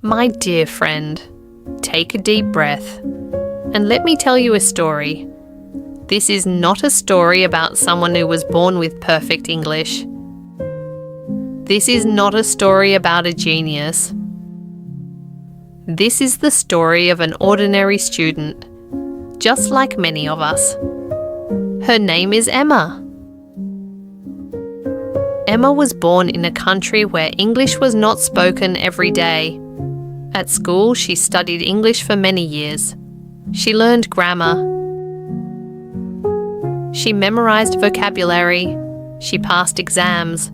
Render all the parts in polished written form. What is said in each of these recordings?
My dear friend, take a deep breath and let me tell you a story. This is not a story about someone who was born with perfect English. This is not a story about a genius. This is the story of an ordinary student, just like many of us. Her name is Emma. Emma was born in a country where English was not spoken every day. At school, she studied English for many years. She learned grammar. She memorized vocabulary. She passed exams.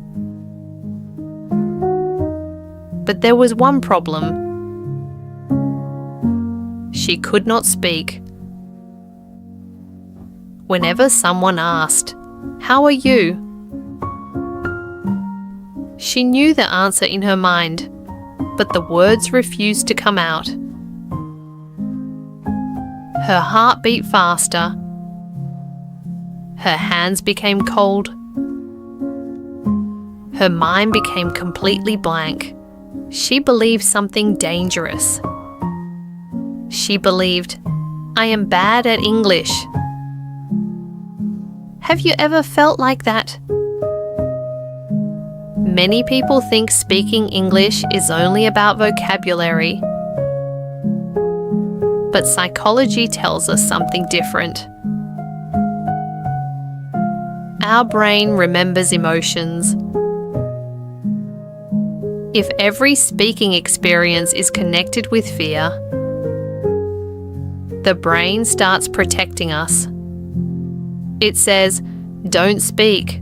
But there was one problem. She could not speak. Whenever someone asked, "How are you?" she knew the answer in her mind, but the words refused to come out. Her heart beat faster. Her hands became cold. Her mind became completely blank. She believed something dangerous. She believed, "I am bad at English." Have you ever felt like that? Many people think speaking English is only about vocabulary. But psychology tells us something different. Our brain remembers emotions. If every speaking experience is connected with fear, the brain starts protecting us. It says, "Don't speak.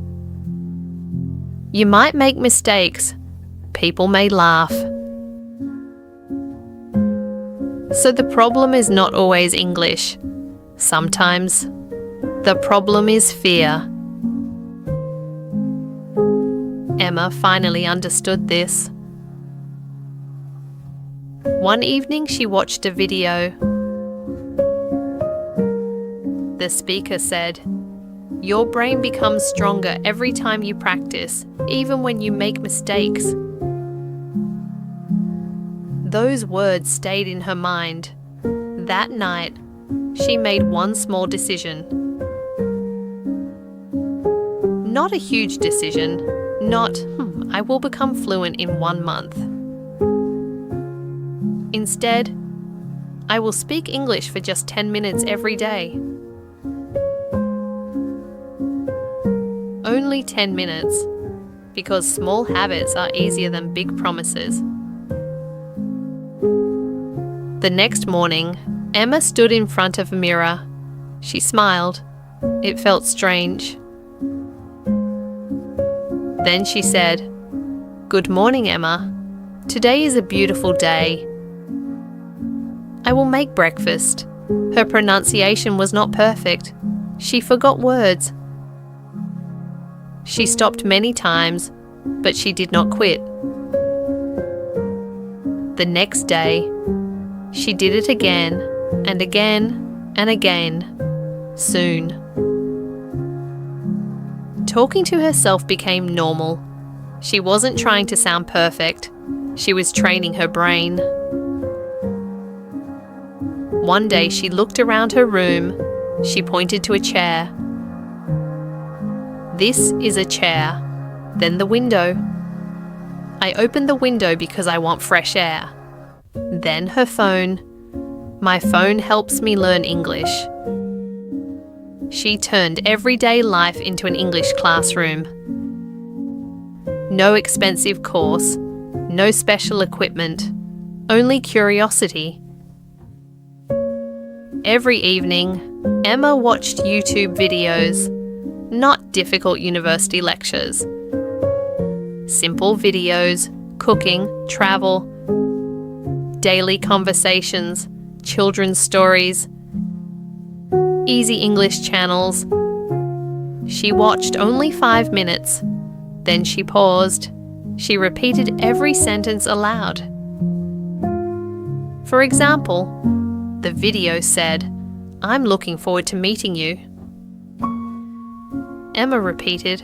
You might make mistakes. People may laugh." So the problem is not always English. Sometimes the problem is fear. Emma finally understood this. One evening she watched a video. The speaker said, "Your brain becomes stronger every time you practice, even when you make mistakes." Those words stayed in her mind. That night, she made one small decision. Not a huge decision, not, I will become fluent in 1 month. Instead, I will speak English for just 10 minutes every day. Only 10 minutes, because small habits are easier than big promises. The next morning, Emma stood in front of a mirror. She smiled. It felt strange. Then she said, "Good morning, Emma. Today is a beautiful day. I will make breakfast." Her pronunciation was not perfect. She forgot words. She stopped many times, but she did not quit. The next day, she did it again and again and again. Soon, talking to herself became normal. She wasn't trying to sound perfect. She was training her brain. One day she looked around her room. She pointed to a chair. "This is a chair." Then the window. "I opened the window because I want fresh air." Then her phone. "My phone helps me learn English." She turned everyday life into an English classroom. No expensive course, no special equipment, only curiosity. Every evening, Emma watched YouTube videos, not difficult university lectures. Simple videos, cooking, travel, daily conversations, children's stories, easy English channels. She watched only 5 minutes. Then she paused. She repeated every sentence aloud. For example, the video said, "I'm looking forward to meeting you." Emma repeated,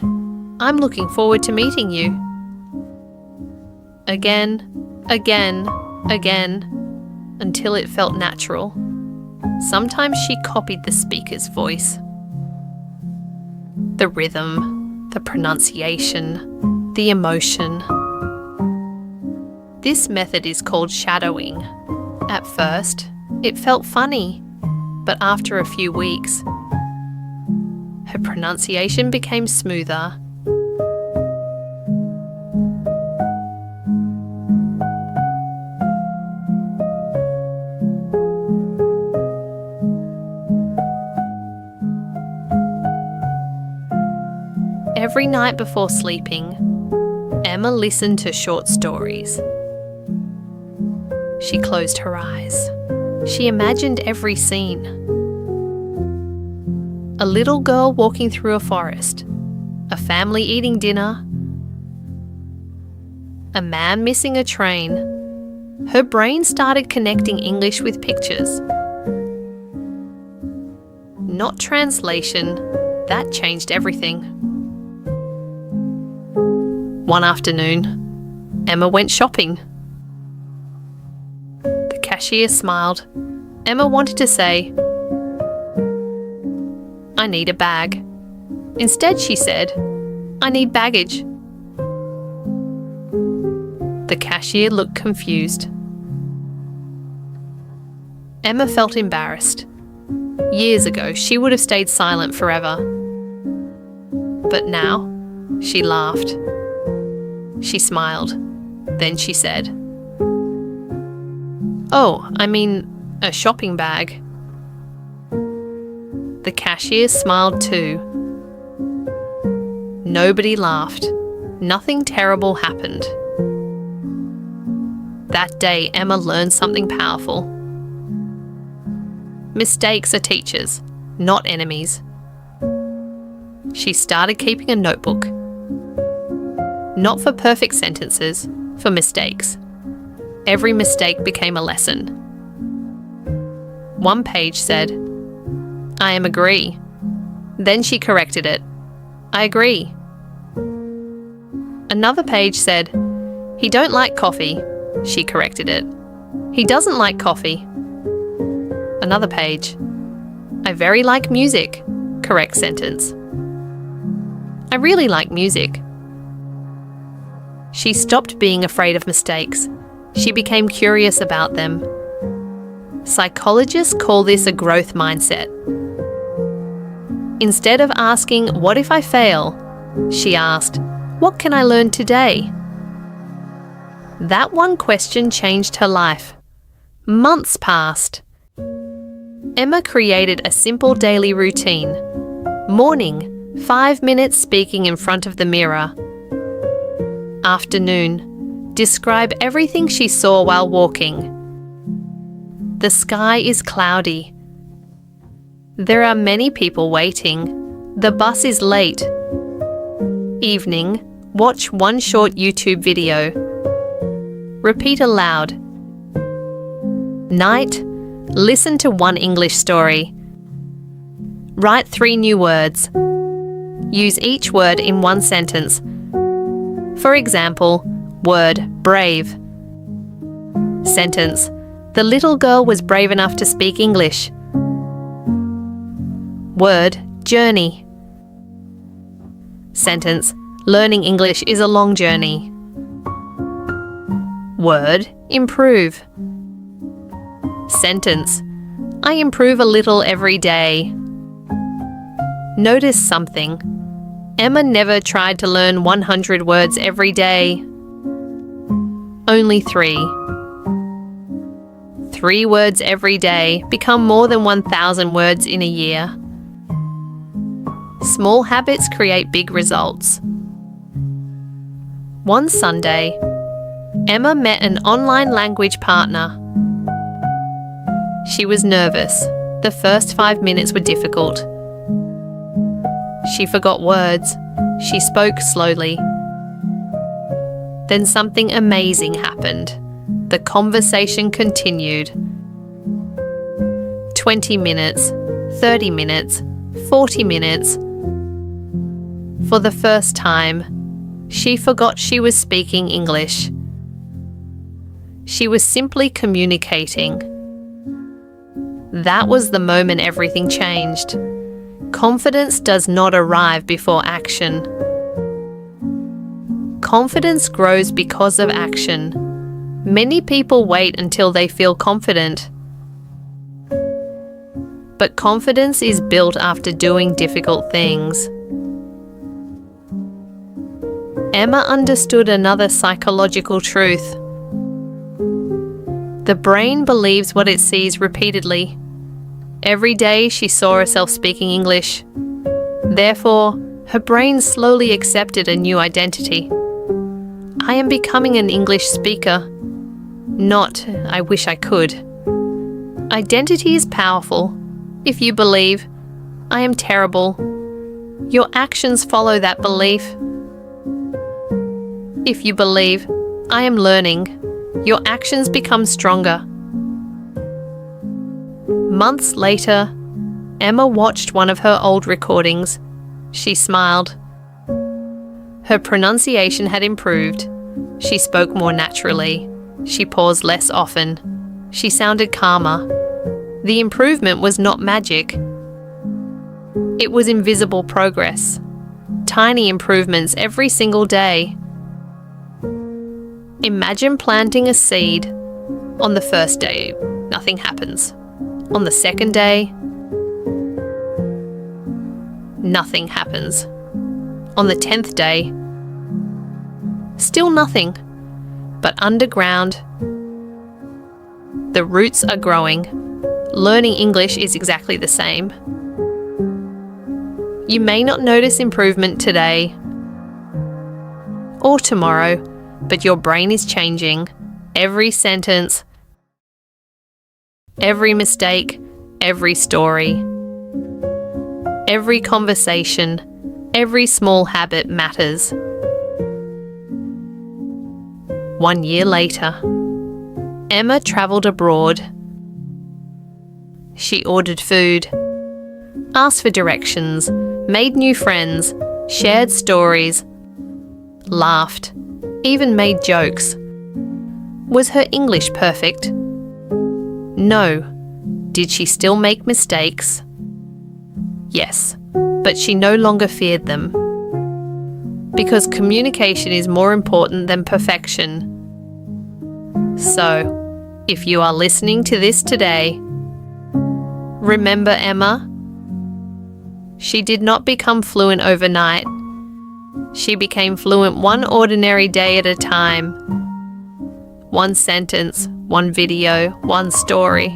"I'm looking forward to meeting you." Again, again, Again, until it felt natural. Sometimes she copied the speaker's voice. The rhythm, the pronunciation, the emotion. This method is called shadowing. At first, it felt funny, but after a few weeks, her pronunciation became smoother. Every night before sleeping, Emma listened to short stories. She closed her eyes. She imagined every scene. A little girl walking through a forest, a family eating dinner, a man missing a train. Her brain started connecting English with pictures. Not translation, that changed everything. One afternoon, Emma went shopping. The cashier smiled. Emma wanted to say, "I need a bag." Instead, she said, "I need baggage." The cashier looked confused. Emma felt embarrassed. Years ago, she would have stayed silent forever. But now, she laughed. She smiled. Then she said, "Oh, I mean, a shopping bag." The cashier smiled too. Nobody laughed. Nothing terrible happened. That day, Emma learned something powerful. Mistakes are teachers, not enemies. She started keeping a notebook. Not for perfect sentences, for mistakes. Every mistake became a lesson. One page said, "I am agree." Then she corrected it. "I agree." Another page said, "He don't like coffee." She corrected it. "He doesn't like coffee." Another page, "I very like music." Correct sentence. "I really like music." She stopped being afraid of mistakes. She became curious about them. Psychologists call this a growth mindset. Instead of asking, "What if I fail?" she asked, "What can I learn today?" That one question changed her life. Months passed. Emma created a simple daily routine. Morning, 5 minutes speaking in front of the mirror. Afternoon, describe everything she saw while walking. The sky is cloudy. There are many people waiting. The bus is late. Evening, watch one short YouTube video. Repeat aloud. Night, listen to one English story. Write 3 new words. Use each word in one sentence. For example, word brave. Sentence, the little girl was brave enough to speak English. Word journey. Sentence, learning English is a long journey. Word improve. Sentence, I improve a little every day. Notice something. Emma never tried to learn 100 words every day. Only 3. 3 words every day become more than 1,000 words in a year. Small habits create big results. One Sunday, Emma met an online language partner. She was nervous. The first 5 minutes were difficult. She forgot words. She spoke slowly. Then something amazing happened. The conversation continued. 20 minutes, 30 minutes, 40 minutes. For the first time, she forgot she was speaking English. She was simply communicating. That was the moment everything changed. Confidence does not arrive before action. Confidence grows because of action. Many people wait until they feel confident. But confidence is built after doing difficult things. Emma understood another psychological truth. The brain believes what it sees repeatedly. Every day she saw herself speaking English. Therefore, her brain slowly accepted a new identity. I am becoming an English speaker. Not, I wish I could. Identity is powerful. If you believe, I am terrible, your actions follow that belief. If you believe, I am learning, your actions become stronger. Months later, Emma watched one of her old recordings. She smiled. Her pronunciation had improved. She spoke more naturally. She paused less often. She sounded calmer. The improvement was not magic. It was invisible progress. Tiny improvements every single day. Imagine planting a seed. On the first day, nothing happens. On the second day, nothing happens. On the 10th day, still nothing. But underground, the roots are growing. Learning English is exactly the same. You may not notice improvement today or tomorrow, but your brain is changing. Every sentence, every mistake, every story, every conversation, every small habit matters. 1 year later, Emma travelled abroad. She ordered food, asked for directions, made new friends, shared stories, laughed, even made jokes. Was her English perfect? No. Did she still make mistakes? Yes, but she no longer feared them. Because communication is more important than perfection. So, if you are listening to this today, remember Emma? She did not become fluent overnight. She became fluent one ordinary day at a time. One sentence, one video, one story,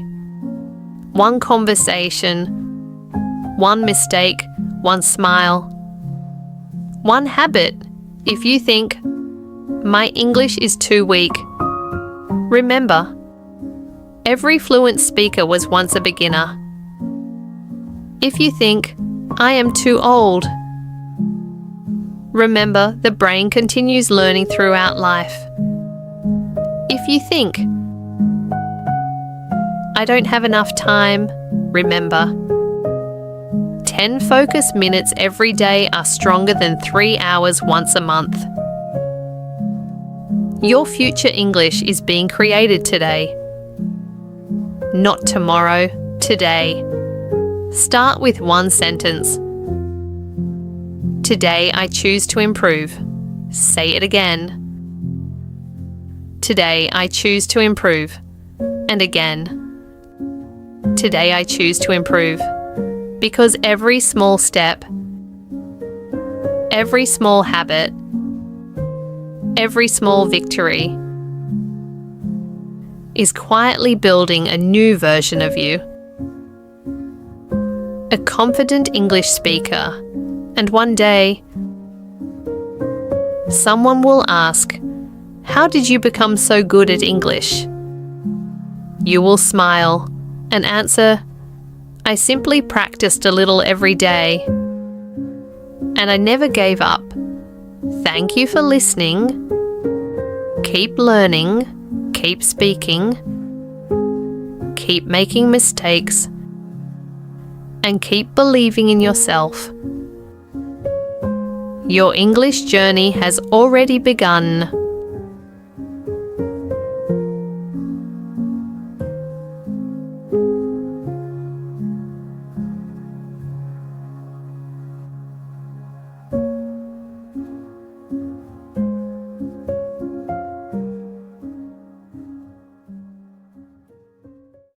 one conversation, one mistake, one smile, one habit. If you think, my English is too weak, remember, every fluent speaker was once a beginner. If you think, I am too old, remember the brain continues learning throughout life. If you think, I don't have enough time, remember, 10 focus minutes every day are stronger than 3 hours once a month. Your future English is being created today. Not tomorrow, today. Start with one sentence. Today I choose to improve. Say it again. Today I choose to improve. And again. Today I choose to improve. Because every small step, every small habit, every small victory is quietly building a new version of you. A confident English speaker. And one day, someone will ask, how did you become so good at English? You will smile and answer, I simply practiced a little every day. And I never gave up. Thank you for listening. Keep learning. Keep speaking. Keep making mistakes. And keep believing in yourself. Your English journey has already begun.